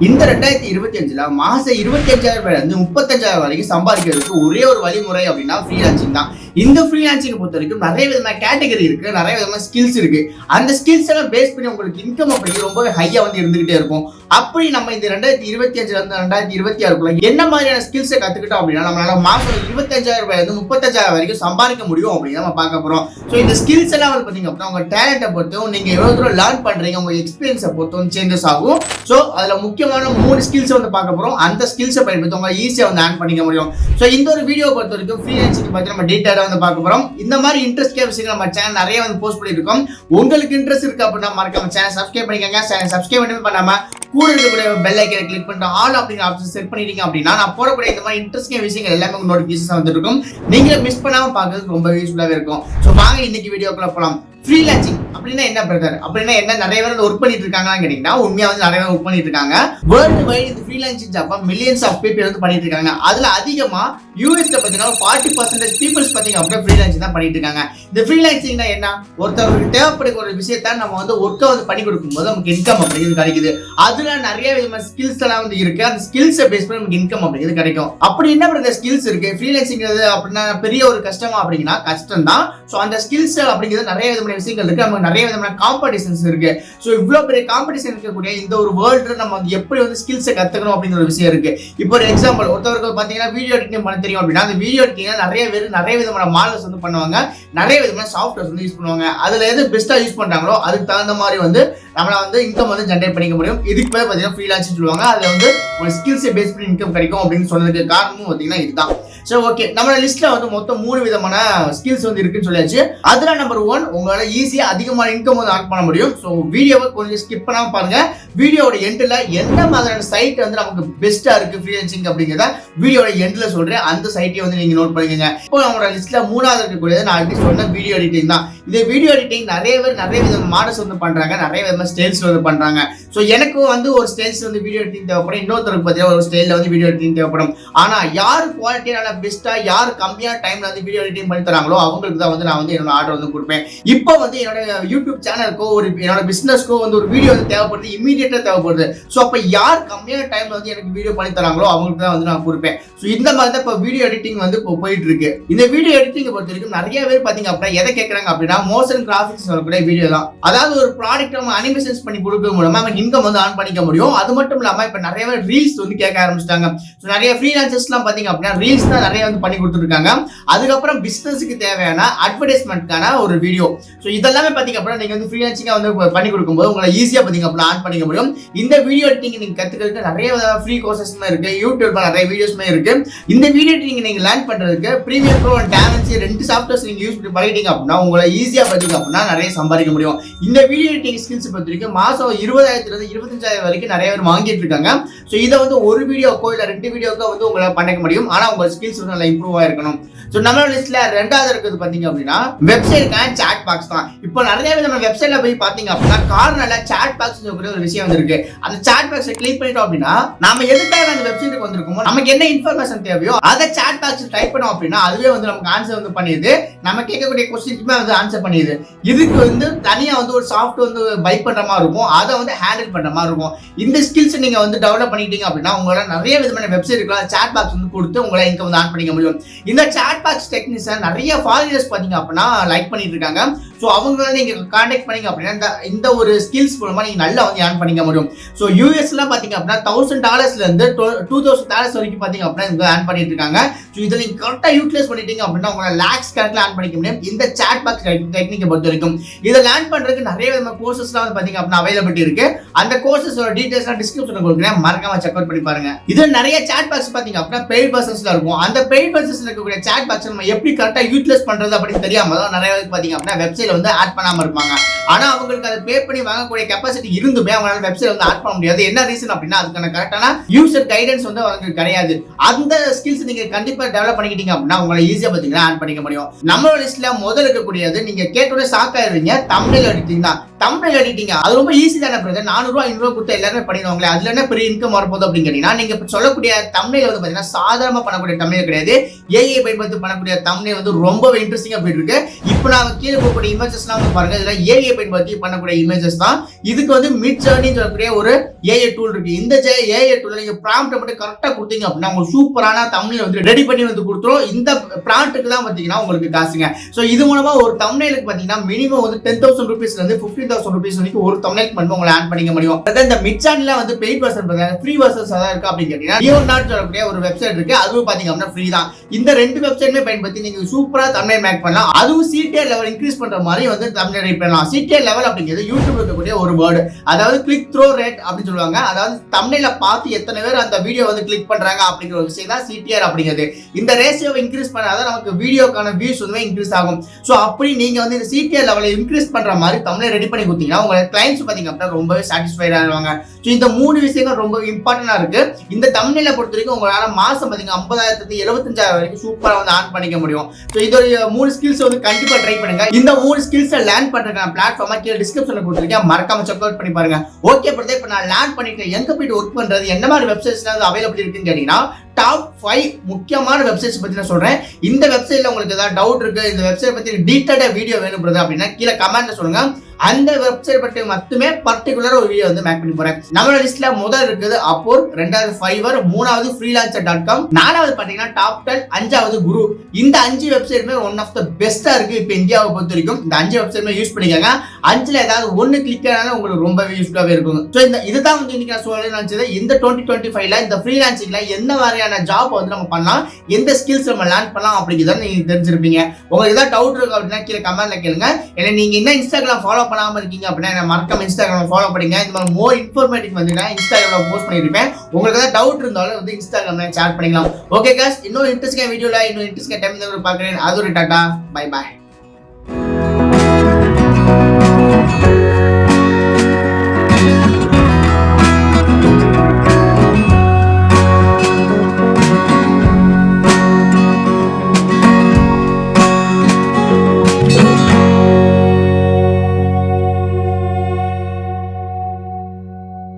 இந்த 2025ல மாசம் 25,000 35,000 வரைக்கும் சம்பாதிக்கிறதுக்கு ஒரே ஒரு வழிமுறை அப்படின்னா ஃப்ரீலான்சிங் தான். இந்த ஃப்ரீலான்சிங் பொறுத்த வரைக்கும் நிறைய விதமான கேட்டகரி இருக்கு, நிறைய விதமான ஸ்கில்ஸ் இருக்கு. அந்த ஸ்கில்ஸ் எல்லாம் பேஸ் பண்ணி உங்களுக்கு இன்கம் அப்படி ரொம்பவே ஹையா இருந்துகிட்டே இருக்கும். அப்படி நம்ம இந்த 2025ல இருந்து 2026 என்ன மாதிரியான ஸ்கில்ஸை கத்துக்கிட்டோம் அப்படின்னா நம்மளால மாசம் 25,000 35,000 வரைக்கும் சம்பாதிக்க முடியும் அப்படின்னு நம்ம பார்க்க போறோம். ஸோ இந்த ஸ்கில்ஸ் எல்லாம் பாத்தீங்க அப்படின்னா உங்க டேலண்ட்டை பொறுத்தும் நீங்க எவ்வளவு தூரம் லேர்ன் பண்றீங்க உங்க எக்ஸ்பீரியன்ஸை பொறுத்தும் சேஞ்சஸ் ஆகும். ஸோ அதுல முக்கியமான 3 ஸ்கில்ஸ் பார்க்க போறோம். அந்த ஸ்கில்ஸை பயன்படுத்தி உங்க ஈஸியா ஏர்ன் பண்ணிக்க முடியும். ஸோ இந்த ஒரு வீடியோ பொறுத்த வரைக்கும் ஃப்ரீலான்சிங் பத்தி நம்ம டீடைலா பார்க்க போறோம். இந்த மாதிரி இன்ட்ரெஸ்டிங் விஷயங்கள் நம்ம சேனல் நிறைய போஸ்ட் பண்ணிருக்கோம். உங்களுக்கு இன்ட்ரெஸ்ட் இருக்கு அப்படின்னா மறக்காம சேனல் சப்ஸ்கிரைப் பண்ணிக்கங்க. சேனல் சப்ஸ்கிரைப் பண்ணாம கூட இருக்கக்கூடிய பெல் ஐக்கனை கிளிக் பண்ணிட்டு ஆல் அப்படிங்கிற ஆப்ஷன் செட் பண்ணிட்டீங்க அப்படின்னா நான் போடக்கூடிய இந்த மாதிரி இன்ட்ரெஸ்டிங் விஷயங்கள் எல்லாமே நோட்டிபிகேஷன் வந்துருக்கும். நீங்க மிஸ் பண்ணாம பார்க்கறதுக்கு ரொம்ப யூஸ்ஃபுல்லாவே இருக்கும். ஸோ வாங்க இன்னைக்கு வீடியோக்குள்ள போலாம். ஃப்ரீலான்சிங் அப்படின்னா என்ன பிரதர், அப்படின்னா என்ன? நிறைய பேர் ஒர்க் பண்ணிட்டு இருக்காங்கன்னு கேட்டீங்கன்னா உண்மையா நிறைய பேர் ஒர்க் பண்ணிட்டு இருக்காங்க. வேர்ல்டு வைட் இந்த freelancing job millions of people பண்ணிட்டு இருக்காங்க. அதுல அதிகமா யூஎஸ்ல பாத்தீங்கன்னா 40% பீப்புள்ஸ் பாத்தீங்க அப்படியே ஃப்ரீலான்சிங் தான் பண்ணிட்டு இருக்காங்க. இந்த ஃப்ரீலான்சிங்னா என்ன? ஒருத்தருக்கு தேவைப்படுகிற ஒரு விஷயத்த நம்ம ஒர்க்கை பண்ணி கொடுக்கும்போது நமக்கு இன்கம் அப்படிங்கிறது கிடைக்குது. அதுல நிறைய விதமான ஸ்கில்ஸ் எல்லாம் இருக்கு. அந்த ஸ்கில்ஸை பேஸ் பண்ணி நமக்கு இன்கம் அப்படிங்கிறது கிடைக்கும். அப்படி என்ன பிரதர் ஸ்கில்ஸ் இருக்கு? ஃப்ரீலான்சிங் அப்படின்னா பெரிய ஒரு கஷ்டமா அப்படிங்கன்னா கஷ்டம் தான். ஸோ அந்த ஸ்கில்ஸ் அப்படிங்கிறது நிறைய விதமான விஷயங்கள் இருக்கு. நமக்கு நிறைய விதமான காம்படிஷன்ஸ் இருக்கு. ஸோ இவ்வளவு பெரிய காம்படிஷன் இருக்கக்கூடிய இந்த ஒரு வேர்ல்டு நம்ம எப்படி ஸ்கில்ஸை கத்துக்கணும் அப்படிங்கிற ஒரு விஷயம் இருக்கு. இப்போ ஒரு எக்ஸாம்பிள், ஒருத்தவருக்கு பாத்தீங்கன்னா வீடியோ எடிட்டிங் பண்ண தெரியும் அப்படின்னா அந்த வீடியோ எடிட்டிங் நிறைய பேர் நிறைய விதமான மாடல்ஸ் பண்ணுவாங்க, நிறைய விதமான சாஃப்ட்வேர்ஸ் யூஸ் பண்ணுவாங்க. அதுல எது பெஸ்டா யூஸ் பண்றாங்களோ அதுக்கு தகுந்த மாதிரி நம்மளால இன்கம் ஜெனரேட் பண்ணிக்க முடியும். இதுக்கு பேர் பாத்தீங்கன்னா ஃப்ரீலான்சிங் சொல்லுவாங்க. அதுல ஒரு ஸ்கில்ஸை பேஸ் பண்ணி இன்கம் கிடைக்கும் அப்படின்னு சொன்னதுக்கு காரணமும் பாத்தீங்கன்னா இதுதான். சோ ஓகே, நம்ம லிஸ்ட்ல மொத்தம் 3 விதமான ஸ்கில்ஸ் இருக்குன்னு சொல்லியாச்சு. அதுல நம்பர் 1, உங்களால ஈஸியா அதிகமான இன்கம் ஏர்ன் பண்ண முடியும். சோ வீடியோவை கொஞ்சம் ஸ்கிப் பண்ணாம பாருங்க. வீடியோட எண்ட்ல எந்த மாதிரியான சைட் நமக்கு பெஸ்டா இருக்கு ஃப்ரீலான்சிங் அப்படிங்கறத வீடியோட எண்ட்ல சொல்றேன். அந்த சைட்டை நீங்க நோட் பண்ணிக்கங்க. இப்போ நம்மளோட லிஸ்ட்ல 3வது இருக்கக்கூடியது நான் ஆல்ரெடி சொன்ன வீடியோ எடிட்டிங் தான். இந்த வீடியோ எடிட்டிங் நிறைய பேர் நிறைய விதமான மாடல்ஸ் பண்றாங்க, நிறைய விதமான ஸ்டைல்ஸ் பண்றாங்க. சோ எனக்கு ஒரு ஸ்டைல்ஸ் வீடியோ எடிட்டிங் தேவைப்படும், இன்னொருத்தருக்கு பாத்தீங்கன்னா ஒரு ஸ்டைல்ல வீடியோ எடிட்டிங் தேவைப்படும். ஆனா யாரு குவாலிட்டியான பெஸ்டா யார் கம்மியான டைம்ல வீடியோ எடிட்டிங் பண்ணி தராங்களோ அவங்களுக்கு தான் நான் என்னோட ஆர்டர் கொடுப்பேன். இப்போ என்னோட யூடியூப் சேனலுக்கோ என்னோட பிசினஸ்க்கோ ஒரு வீடியோ தேவைப்படுது, இமீடியட்டா தேவைப்படுது. சோ அப்ப யார் கம்மியான டைம்ல எனக்கு வீடியோ பண்ணி தராங்களோ அவங்களுக்கு தான் நான் கொடுப்பேன். சோ இந்த மாதிரி தான் இப்போ வீடியோ எடிட்டிங் இப்போ போயிட்டு இருக்கு. இந்த வீடியோ எடிட்டிங் பொறுத்த வரைக்கும் நிறைய பேர் பாத்தீங்க அப்படின்னா எதை கேட்கறாங்க அப்படின்னா மோஷன் கிராபிக்ஸ் சொல்லக்கூடிய வீடியோ தான். அதாவது ஒரு ப்ராடக்ட் நம்ம அனிமேஷன்ஸ் பண்ணி கொடுக்க மூலமா இன்கம் ஏர்ன் பண்ணிக்க முடியும். அது மட்டும் இல்லாம இப்ப நிறைய பேர் ரீல்ஸ் கேட்க ஆரம்பிச்சிட்டாங்க. நிறைய ஃப்ரீலான்சர்ஸ் எல்லாம் பாத்தீங்க அப்படின்னா ரீல்ஸ் தான் நிறைய பண்ணி கொடுத்துருக்காங்க. அதுக்கப்புறம் பிசினஸ்க்கு தேவையான அட்வர்டைஸ்மெண்ட்கான ஒரு வீடியோ. சோ இதெல்லாமே பாத்தீங்க அப்படின்னா நீங்க ஃப்ரீலான்சிங்கா பண்ணி கொடுக்கும்போது உங்களை ஈஸியா பாத்தீங்க அப்படின்னா ஆன் பண்ணிக்க முடியும். இந்த வீடியோ எடிட்டிங் நீங்க கத்துக்கிறதுக்கு நிறைய ஃப்ரீ கோர்சஸ்மே இருக்கு, யூடியூப்ல நிறைய வீடியோஸ்மே இருக்கு. இந்த வீடியோ எடிட்டிங் நீங்க லேர்ன் பண்றதுக்கு premier bro and da Vinci 2 softwares நீங்க யூஸ் பண்ணி பண்ணிட்டீங்க அப்படின்னா உங்களை ஈஸியா பாத்தீங்க அப்படின்னா நிறைய சம்பாதிக்க முடியும். இந்த வீடியோ எடிட்டிங் ஸ்கில்ஸ் பொறுத்த வரைக்கும் மாசம் 20,000 இருந்து 25,000 வரைக்கும் நிறைய பேர் வாங்கிட்டு இருக்காங்க. சோ இதை ஒரு வீடியோக்கோ இல்ல 2 வீடியோக்கோ உங்களால பண்ணிக்க முடியும். ஆனா உங்க ஸ்கில்ஸ் நல்லா இம்ப்ரூவ் ஆயிருக்கணும். சோ நம்ம லிஸ்ட்ல 2வது இருக்குது பாத்தீங்க அப்படின்னா வெப்சைட்கான சாட் பாக்ஸ் தான். இப்போ நிறைய விதமான வெப்சைட்ல போய் பாத்தீங்க அப்படின்னா கார்னர்ல சாட் பாக்ஸ் ஒரு விஷயம் இருக்கு. அந்த சாட் பாக்ஸை கிளிக் பண்ணிட்டோம் அப்படின்னா நாம எதுக்காக அந்த வெப்சைட்டுக்கு வந்திருக்கோமோ நமக்கு என்ன இன்ஃபர்மேஷன் தேவையோ அதை சாட் பாக்ஸ் டைப் பண்ணோம் அப்படின்னா அதுவே நமக்கு ஆன்சர் பண்ணிடுது. நம்ம கேட்கக்கூடிய கொஸ்டின்ஸ்க்குமே ஆன்சர் பண்ணிடுது. இதுக்கு தனியா ஒரு சாஃப்ட்வேர் பை பண்ற மாதிரி இருக்கும், அதை ஹேண்டில் பண்ற மாதிரி இருக்கும். இந்த ஸ்கில்ஸ் நீங்க டெவலப் பண்ணிட்டீங்க அப்படின்னா உங்களால நிறைய விதமான வெப்சைட்டுக்குள்ள சாட் பாக்ஸ் கொடுத்து உங்களை இன்கம் ஆன் பண்ணிக்க முடியும். இந்த சாட் பாக்ஸ் டெக்னிக்ஸ் நிறைய ஃபாலோவர்ஸ் பாத்தீங்க அப்படின்னா லைக் பண்ணிட்டு இருக்காங்க. சோ அவங்கள நீங்க கான்டாக்ட் பண்ணீங்க அப்படின்னா இந்த ஒரு ஸ்கில்ஸ் மூலமா நீங்க நல்லா ஏர்ன் பண்ணிக்க முடியும். சோ யூஎஸ்ல பாத்தீங்க அப்படின்னா $1,000 இருந்து $2,000 வரைக்கும் பாத்தீங்க அப்படின்னா ஏர்ன் பண்ணிட்டு இருக்காங்க. சோ இதை நீங்க கரெக்டா யூட்டிலைஸ் பண்ணிட்டீங்க அப்படின்னா உங்களால லாக்ஸ் கணக்குல ஏர்ன் பண்ணிக்க முடியும். இந்த சாட் பாக்ஸ் டெக்னிக்கை பொறுத்த வரைக்கும் இதை லேர்ன் பண்றதுக்கு நிறைய விதமான கோர்சஸ்லாம் பாத்தீங்க அப்படின்னா அவைலபிலிட்டி இருக்கு. அந்த கோர்சஸோட டீடைல்ஸ் டிஸ்கிரிப்ஷன்ல கொடுக்குறேன், மறக்காம செக் அவுட் பண்ணி பாருங்க. இதுல நிறைய சாட் பாக்ஸ் பாத்தீங்க அப்படின்னா பெய்ட் வெர்ஷன்ஸ்ல இருக்கும். அந்த பெய்ட் வெர்ஷன்ஸ்ல இருக்கக்கூடிய சாட் பாக்ஸ் நம்ம எப்படி கரெக்டா யூட்டிலைஸ் பண்றது அப்படின்னு தெரியாம தான் நிறைய பேர் பாத்தீங்க அப்படின்னா வெப்சைட்ல ஆட் பண்ணாம இருப்பாங்க. ஆனா அவங்களுக்கு அதை பே பண்ணி வாங்கக்கூடிய கெபாசிட்டி இருந்துமே அவங்களால வெப்சைட் ஆட் பண்ண முடியாது. என்ன ரீசன் அப்படின்னா அதுக்கான கரெக்டான யூசர் கைடன்ஸ் அவங்களுக்கு கிடையாது. அந்த ஸ்கில்ஸ் நீங்க கண்டிப்பா டெவலப் பண்ணிக்கிட்டீங்க அப்படின்னா உங்களை ஈஸியா பாத்தீங்கன்னா ஆட் பண்ணிக்க முடியும். நம்ம லிஸ்ட்ல முதல்ல இருக்கக்கூடியது நீங்க கேட்டோட ஷாக் ஆயிருவீங்க, தம்ப்நெயில் எடிட்டிங் தான். தம்ப்நெயில் எடிட்டிங் அது ரொம்ப ஈஸி தானே பிரதர், $400 $500 கொடுத்து எல்லாருமே பண்ணிடுவாங்களே, அதுல என்ன பெரிய இன்கம் வரப்போகுது அப்படின்னு கேட்டீங்கன்னா நீங்க சொல்லக்கூடிய தம்ப்நெயில் பாத்தீங்கன்னா சாதாரணமா பண்ணக்கூடிய தம்ப்நெயில் கிடையாது. ஏஐ பயன்படுத்தி பண்ணக்கூடிய தம்ப்நெயில் ரொம்பவே இன்ட்ரெஸ்டிங்கா போயிட்டு இருக்கு. இப்போ நான் கீழே போகக்கூடிய இமேஜஸ்லாம் வந்து பாருங்க, இதெல்லாம் ஏஐ பயன்படுத்தி பண்ணக்கூடிய இமேஜஸ் தான். இதுக்கு வந்து மிட் ஜர்னின்னு சொல்லக்கூடிய ஒரு ஏஐ டூல் இருக்கு. இந்த ஏஐ டூல் நீங்க ப்ராம்ப்ட் மட்டும் கரெக்டா கொடுத்தீங்க அப்படின்னா உங்களுக்கு சூப்பரான தம்ப்நெயில் வந்து ரெடி பண்ணி வந்து கொடுத்துரும். இந்த ப்ராம்ப்ட்டுக்கு தான் பாத்தீங்கன்னா உங்களுக்கு காசுங்க. சோ இது மூலமா ஒரு தம்ப்நெயிலுக்கு பாத்தீங்கன்னா மினிமம் வந்து 10,000 ரூபீஸ்ல இருந்து 15,000 ரூபீஸ் வரைக்கும் ஒரு தம்ப்நெயில் பண்ணி உங்களை ஆட் பண்ணிக்க முடியும். அதாவது இந்த மிட் ஜர்னில வந்து பெய்ட் வெர்ஷன் பாத்தீங்கன்னா ஃப்ரீ வெர்ஷன்ஸ் அதான் இருக்கு அப்படின்னு கேட்டீங்கன்னா லியோனார்ட் சொல்லக்கூடிய ஒரு வெப்சைட் இருக்கு. அதுவும் பாத்தீங்க அப்படின்னா ஃப்ரீ தான். இந்த ரெண்டு வெப்சைட்டுமே பயன்படுத்தி நீங்க சூப்பரா தம்ப்நெயில் மேக் பண்ணலாம். அதுவும் சிடிஆர் லெவல் இன்க்ரீஸ் பண்ற மாதிரி வந்து தம்ப்நெயில் ரெடி பண்ணலாம். சிடிஆர் லெவல் அப்படிங்கிறது யூடியூப்ல இருக்கக்கூடிய ஒரு வேர்டு. அதாவது கிளிக் த்ரோ ரேட் அப்படின்னு சொல்லுவாங்க. அதாவது தம்ப்நெயில பார்த்து எத்தனை பேர் அந்த வீடியோ வந்து கிளிக் பண்றாங்க அப்படிங்கிற ஒரு விஷயம் தான் சிடிஆர் அப்படிங்கிறது. இந்த ரேஷியோவை இன்க்ரீஸ் பண்ணாதான் நமக்கு வீடியோக்கான வியூஸ் வந்து இன்க்ரீஸ் ஆகும். சோ அப்படி நீங்க வந்து இந்த சிடிஆர் லெவலை இன்க்ரீஸ் பண்ற மாதிரி தம்ப்நெயில் ரெடி பண்ணி கொடுத்தீங்கன்னா உங்க கிளையன்ட்ஸ் பாத்தீங்க அப்படின்னா ரொம்பவே சாட்டிஸ்ஃபைட் ஆவாங்க. சோ இந்த மூணு விஷயங்கள் ரொம்ப இம்பார்ட்டன்டா இருக்கு. இந்த தம்ப்நெயிலை பொறுத்த வரைக்கும் உங்களால மாசம் பாத்தீங்க 50,000 75,000 வரைக்கும் சூப்பரா வந்து ஆன் பண்ணிக்க முடியும். சோ இந்த மூணு ஸ்கில்ஸ் வந்து கண்டிப்பா ட்ரை பண்ணுங்க. இந்த மூணு ஸ்கில்ஸை லேர்ன் பண்றதுக்கான பிளாட்ஃபார்மா கீழே டிஸ்கிரிப்ஷன்ல கொடுத்திருக்கேன், மறக்காம செக் அவுட் பண்ணி பாருங்க. ஓகே பிரதர், இப்போ நான் லேர்ன் பண்ணிட்டு எங்க போயிட்டு ஒர்க் பண்றது, என்ன மாதிரி வெப்சைட்ஸ்ல அவைலபிள் இருக்குன்னு கேட்டீங்கன்னா டாப் 5 முக்கியமான வெப்சைட்ஸ் பத்தி நான் சொல்றேன். இந்த வெப்சைட்ல உங்களுக்கு ஏதாவது டவுட் இருக்கு, இந்த வெப்சைட் பத்தி டீடைலா வீடியோ வேணும் பிரதர் அப்படின்னா கீழே கமெண்ட்ல சொல்லுங்க. அந்த வெப்சைட் பற்றி மட்டுமே பர்டிகுலர் ஒரு வீடியோ வந்து மேக் பண்ணி போறேன். நம்மளோட லிஸ்ட்ல முதல் இருக்குது அப்போர், ரெண்டாவது ஃபைவர், மூணாவது freelancer.com, நாலாவது பாத்தீங்கன்னா டாப் 10, அஞ்சாவது குரு. இந்த 5 வெப்சைட்டுமே ஒன் ஆஃப் த பெஸ்டா இருக்கு இப்போ இந்தியாவை பொறுத்த வரைக்கும். இந்த 5 வெப்சைட்டுமே யூஸ் பண்ணிக்கோங்க. 5ல ஏதாவது ஒன்னு கிளிக் ஆனாலும் உங்களுக்கு ரொம்பவே யூஸ்ஃபுல்லாவே இருக்கும். ஸோ இதுதான் வந்து இன்னைக்கு நான் சொல்ல நினைச்சது. இந்த 2025ல இந்த ஃப்ரீலான்சிங்ல என்ன மாதிரியான ஜாப் வந்து நம்ம பண்ணலாம், எந்த ஸ்கில்ஸ் நம்ம லேர்ன் பண்ணலாம் அப்படிங்கிறத நீங்க தெரிஞ்சிருப்பீங்க. உங்களுக்கு ஏதாவது டவுட் இருக்கு அப்படின்னா கீழே கமெண்ட்ல கேளுங்க. ஏன்னா நீங்க என்ன இன்ஸ்டாகிராம் ஃபாலோ பண்ணாம இருக்கீங்க அப்படின்னா மறக்காம இன்ஸ்டாகிராம் ஃபாலோ பண்ணுங்க. இந்த மாதிரி மோர் இன்ஃபர்மேட்டிவ் வந்து நான் இன்ஸ்டாகிராம்ல போஸ்ட் பண்ணிருப்பேன். உங்களுக்கு ஏதாவது டவுட் இருந்தாலும் வந்து இன்ஸ்டாகிராம்ல ஷேர் பண்ணிக்கலாம். ஓகே गाइस, இன்னொரு இன்ட்ரெஸ்டிங் வீடியோல இன்னொரு இன்ட்ரெஸ்டிங் டைம் பார்க்குறேன். அது ஒரு டாடா, பை பை.